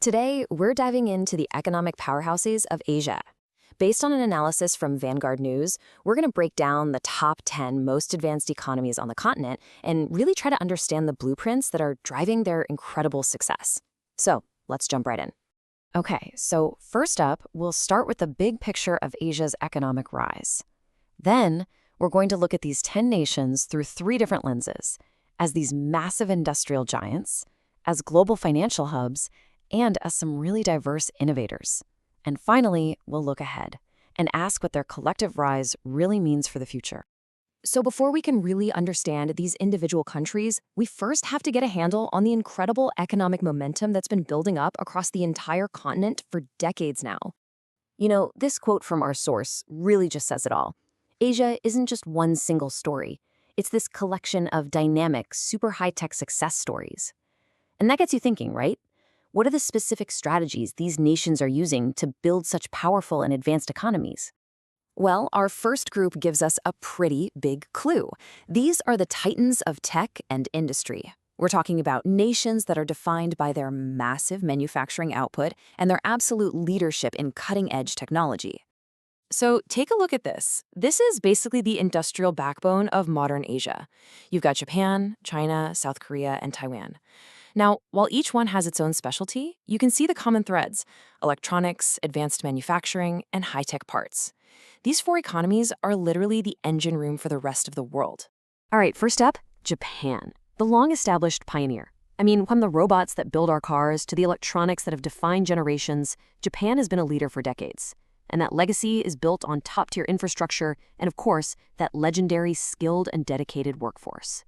Today, we're diving into the economic powerhouses of Asia. Based on an analysis from Vanguard News, we're going to break down the top 10 most advanced economies on the continent and really try to understand the blueprints that are driving their incredible success. So, let's jump right in. Okay, so first up, we'll start with the big picture of Asia's economic rise. Then, we're going to look at these 10 nations through three different lenses, as these massive industrial giants, as global financial hubs, and as some really diverse innovators. And finally, we'll look ahead and ask what their collective rise really means for the future. So before we can really understand these individual countries, we first have to get a handle on the incredible economic momentum that's been building up across the entire continent for decades now. This quote from our source really just says it all. Asia isn't just one single story. It's this collection of dynamic, super high-tech success stories. And that gets you thinking, right? What are the specific strategies these nations are using to build such powerful and advanced economies? Well, our first group gives us a pretty big clue. These are the titans of tech and industry. We're talking about nations that are defined by their massive manufacturing output and their absolute leadership in cutting-edge technology. So take a look at this. This is basically the industrial backbone of modern Asia. You've got Japan, China, South Korea, and Taiwan. Now, while each one has its own specialty, you can see the common threads: electronics, advanced manufacturing, and high-tech parts. These four economies are literally the engine room for the rest of the world. All right, first up, Japan, the long-established pioneer. From the robots that build our cars to the electronics that have defined generations, Japan has been a leader for decades. And that legacy is built on top-tier infrastructure and, of course, that legendary skilled and dedicated workforce.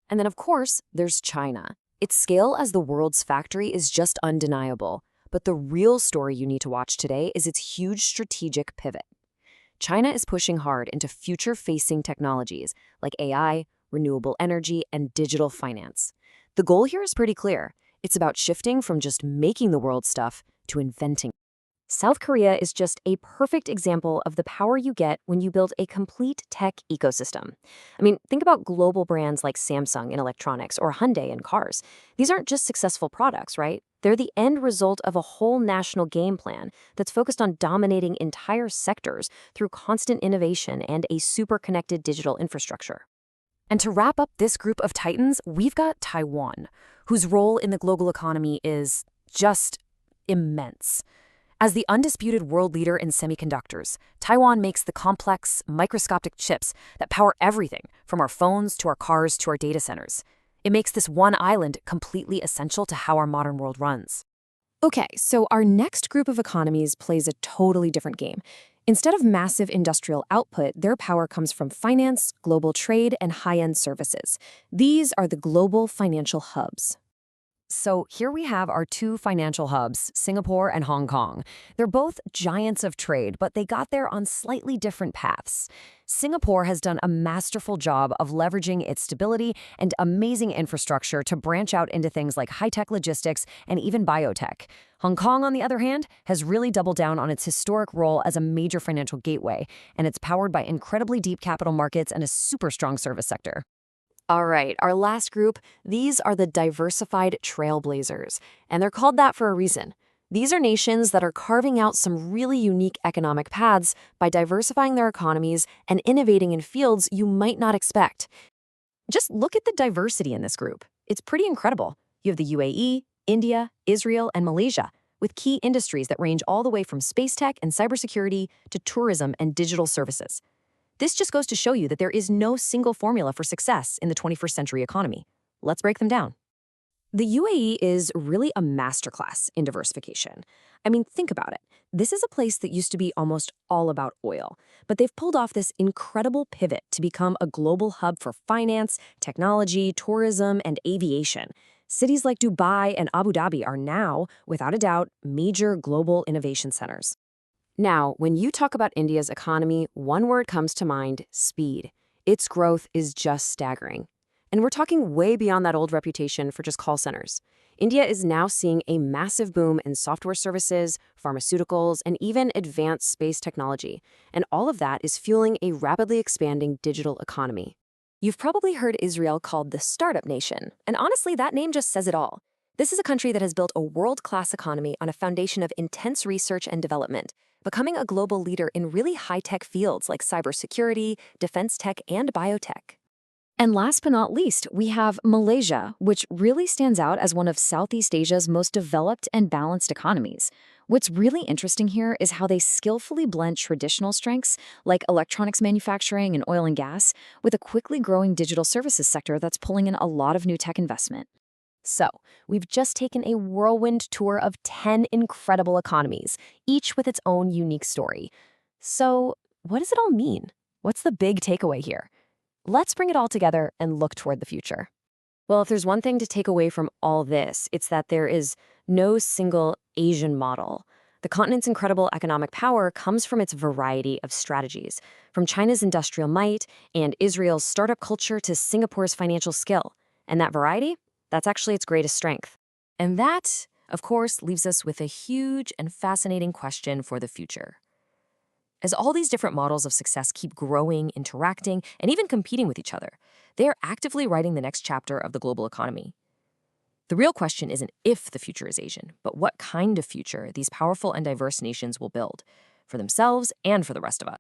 And then, of course, there's China. Its scale as the world's factory is just undeniable, but the real story you need to watch today is its huge strategic pivot. China is pushing hard into future-facing technologies like AI, renewable energy, and digital finance. The goal here is pretty clear. It's about shifting from just making the world stuff to inventing. South Korea is just a perfect example of the power you get when you build a complete tech ecosystem. Think about global brands like Samsung in electronics or Hyundai in cars. These aren't just successful products, right? They're the end result of a whole national game plan that's focused on dominating entire sectors through constant innovation and a super connected digital infrastructure. And to wrap up this group of titans, we've got Taiwan, whose role in the global economy is just immense. As the undisputed world leader in semiconductors, Taiwan makes the complex, microscopic chips that power everything from our phones to our cars to our data centers. It makes this one island completely essential to how our modern world runs. Okay, so our next group of economies plays a totally different game. Instead of massive industrial output, their power comes from finance, global trade, and high-end services. These are the global financial hubs. So here we have our two financial hubs, Singapore and Hong Kong. They're both giants of trade, but they got there on slightly different paths. Singapore has done a masterful job of leveraging its stability and amazing infrastructure to branch out into things like high-tech logistics and even biotech. Hong Kong, on the other hand, has really doubled down on its historic role as a major financial gateway, and it's powered by incredibly deep capital markets and a super strong service sector. All right, our last group, these are the diversified trailblazers, and they're called that for a reason. These are nations that are carving out some really unique economic paths by diversifying their economies and innovating in fields you might not expect. Just look at the diversity in this group. It's pretty incredible. You have the UAE, India, Israel, and Malaysia, with key industries that range all the way from space tech and cybersecurity to tourism and digital services. This just goes to show you that there is no single formula for success in the 21st century economy. Let's break them down. The UAE is really a masterclass in diversification. Think about it. This is a place that used to be almost all about oil, but they've pulled off this incredible pivot to become a global hub for finance, technology, tourism, and aviation. Cities like Dubai and Abu Dhabi are now, without a doubt, major global innovation centers. Now, when you talk about India's economy, one word comes to mind: speed. Its growth is just staggering. And we're talking way beyond that old reputation for just call centers. India is now seeing a massive boom in software services, pharmaceuticals, and even advanced space technology. And all of that is fueling a rapidly expanding digital economy. You've probably heard Israel called the startup nation, and honestly, that name just says it all. This is a country that has built a world-class economy on a foundation of intense research and development, becoming a global leader in really high-tech fields like cybersecurity, defense tech, and biotech. And last but not least, we have Malaysia, which really stands out as one of Southeast Asia's most developed and balanced economies. What's really interesting here is how they skillfully blend traditional strengths like electronics manufacturing and oil and gas with a quickly growing digital services sector that's pulling in a lot of new tech investment. So, we've just taken a whirlwind tour of 10 incredible economies, each with its own unique story. So, what does it all mean? What's the big takeaway here? Let's bring it all together and look toward the future. Well, if there's one thing to take away from all this, it's that there is no single Asian model. The continent's incredible economic power comes from its variety of strategies, from China's industrial might and Israel's startup culture to Singapore's financial skill. And that variety? That's actually its greatest strength. And that, of course, leaves us with a huge and fascinating question for the future. As all these different models of success keep growing, interacting, and even competing with each other, they are actively writing the next chapter of the global economy. The real question isn't if the future is Asian, but what kind of future these powerful and diverse nations will build for themselves and for the rest of us.